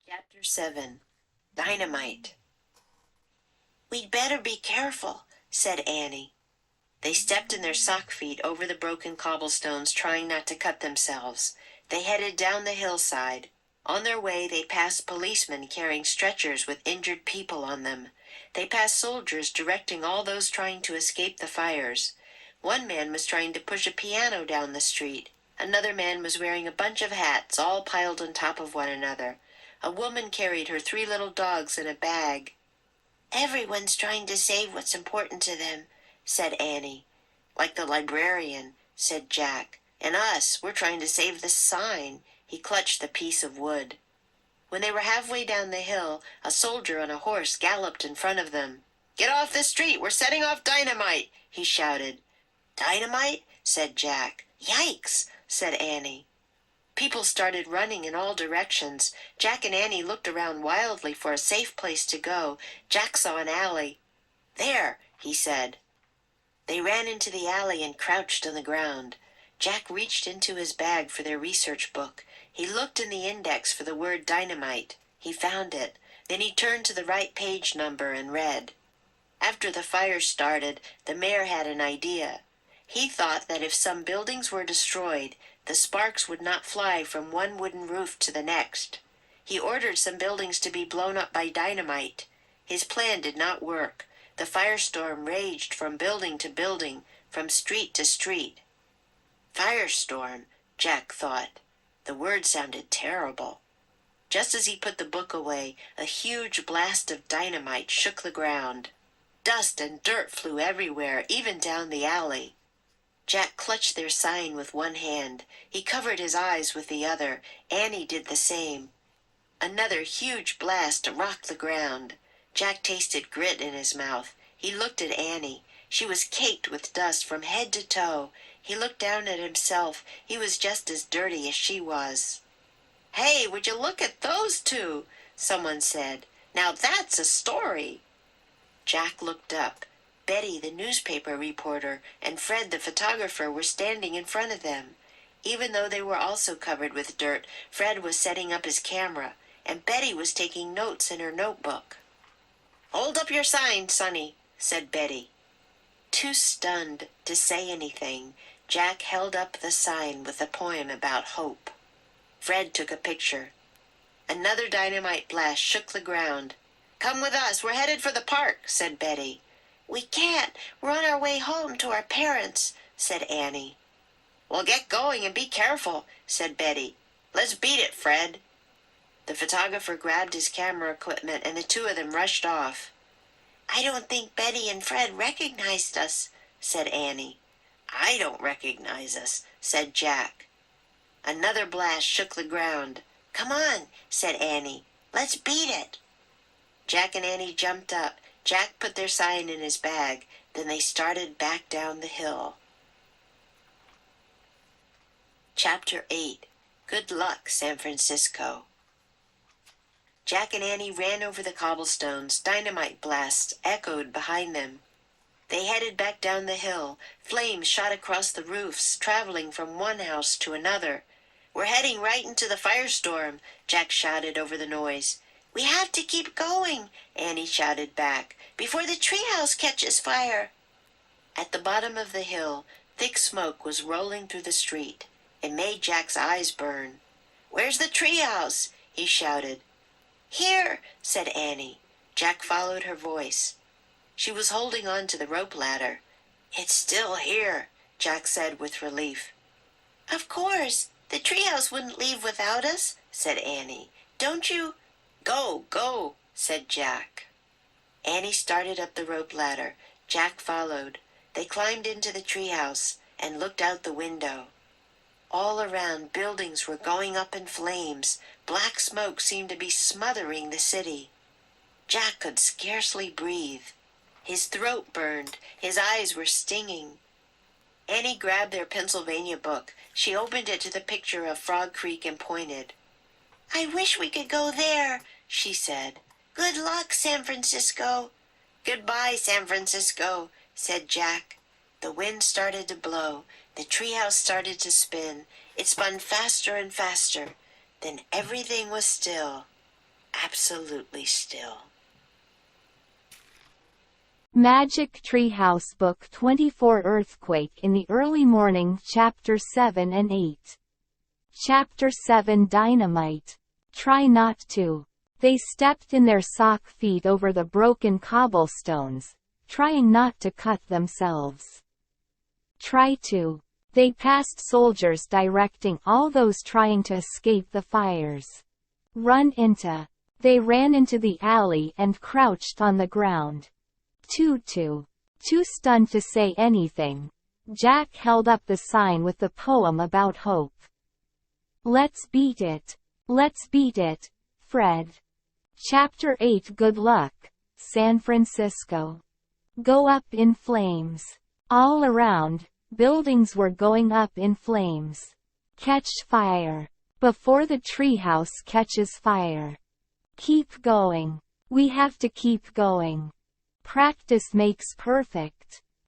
Chapter 7 Dynamite. "We'd better be careful," said Annie. They stepped in their sock feet over the broken cobblestones, trying not to cut themselves. They headed down the hillside. On their way, they passed policemen carrying stretchers with injured people on them. They passed soldiers directing all those trying to escape the fires. One man was trying to push a piano down the street. Another man was wearing a bunch of hats, all piled on top of one another. A woman carried her 3 little dogs in a bag. "Everyone's trying to save what's important to them," said Annie. "Like the librarian," said Jack. "And us, we're trying to save the sign." He clutched the piece of wood. When they were halfway down the hill, a soldier on a horse galloped in front of them. "Get off the street! We're setting off dynamite!" he shouted. "Dynamite?" said Jack. "Yikes!" said Annie. People started running in all directions. Jack and Annie looked around wildly for a safe place to go. Jack saw an alley. "There," he said. They ran into the alley and crouched on the ground. Jack reached into his bag for their research book. He looked in the index for the word dynamite. He found it. Then he turned to the right page number and read. After the fire started, the mayor had an idea. He thought that if some buildings were destroyed, the sparks would not fly from one wooden roof to the next. He ordered some buildings to be blown up by dynamite. His plan did not work. The firestorm raged from building to building, from street to street. Firestorm, Jack thought. The word sounded terrible. Just as he put the book away, a huge blast of dynamite shook the ground. Dust and dirt flew everywhere, even down the alley. Jack clutched their sign with one hand. He covered his eyes with the other. Annie did the same. Another huge blast rocked the ground. Jack tasted grit in his mouth. He looked at Annie. She was caked with dust from head to toe. He looked down at himself. He was just as dirty as she was. "Hey, would you look at those two?" someone said. "Now that's a story." Jack looked up. Betty, the newspaper reporter, and Fred, the photographer, were standing in front of them. Even though they were also covered with dirt, Fred was setting up his camera, and Betty was taking notes in her notebook. "Hold up your sign, Sonny," said Betty. Too stunned to say anything, Jack held up the sign with a poem about hope. Fred took a picture. Another dynamite blast shook the ground. "Come with us, we're headed for the park," said Betty. "We can't. We're on our way home to our parents," said Annie. "Well, get going and be careful," said Betty. "Let's beat it, Fred." The photographer grabbed his camera equipment and the two of them rushed off. "I don't think Betty and Fred recognized us," said Annie. "I don't recognize us," said Jack. Another blast shook the ground. "Come on," said Annie. "Let's beat it." Jack and Annie jumped up. Jack put their sign in his bag. Then they started back down the hill. Chapter 8 Good Luck, San Francisco. Jack and Annie ran over the cobblestones. Dynamite blasts echoed behind them. They headed back down the hill. Flames shot across the roofs, traveling from one house to another. "We're heading right into the firestorm," Jack shouted over the noise. "We have to keep going," Annie shouted back, "before the treehouse catches fire." At the bottom of the hill, thick smoke was rolling through the street. It made Jack's eyes burn. "Where's the treehouse?" he shouted. "Here," said Annie. Jack followed her voice. She was holding on to the rope ladder. "It's still here," Jack said with relief. "Of course. The treehouse wouldn't leave without us," said Annie. "Don't you—" "Go, go," said Jack. Annie started up the rope ladder. Jack followed. They climbed into the treehouse and looked out the window. All around, buildings were going up in flames. Black smoke seemed to be smothering the city. Jack could scarcely breathe. His throat burned. His eyes were stinging. Annie grabbed their Pennsylvania book. She opened it to the picture of Frog Creek and pointed. "I wish we could go there," she said. "Good luck, San Francisco." "Goodbye, San Francisco," said Jack. The wind started to blow. The treehouse started to spin. It spun faster and faster. Then everything was still. absolutely still. Magic Treehouse Book 24 Earthquake in the Early Morning Chapter 7 and 8. Chapter 7 Dynamite. Try not to. They stepped in their sock feet over the broken cobblestones, trying not to cut themselves. Try to. They passed soldiers directing all those trying to escape the fires. Run into. They ran into the alley and crouched on the ground. Too stunned to say anything. Jack held up the sign with the poem about hope. Let's beat it. Let's beat it, Fred. Chapter 8 Good luck, San Francisco. Go up in flames. All around, buildings were going up in flames. Catch fire. Before the treehouse catches fire. Keep going. We have to keep going. Practice makes perfect.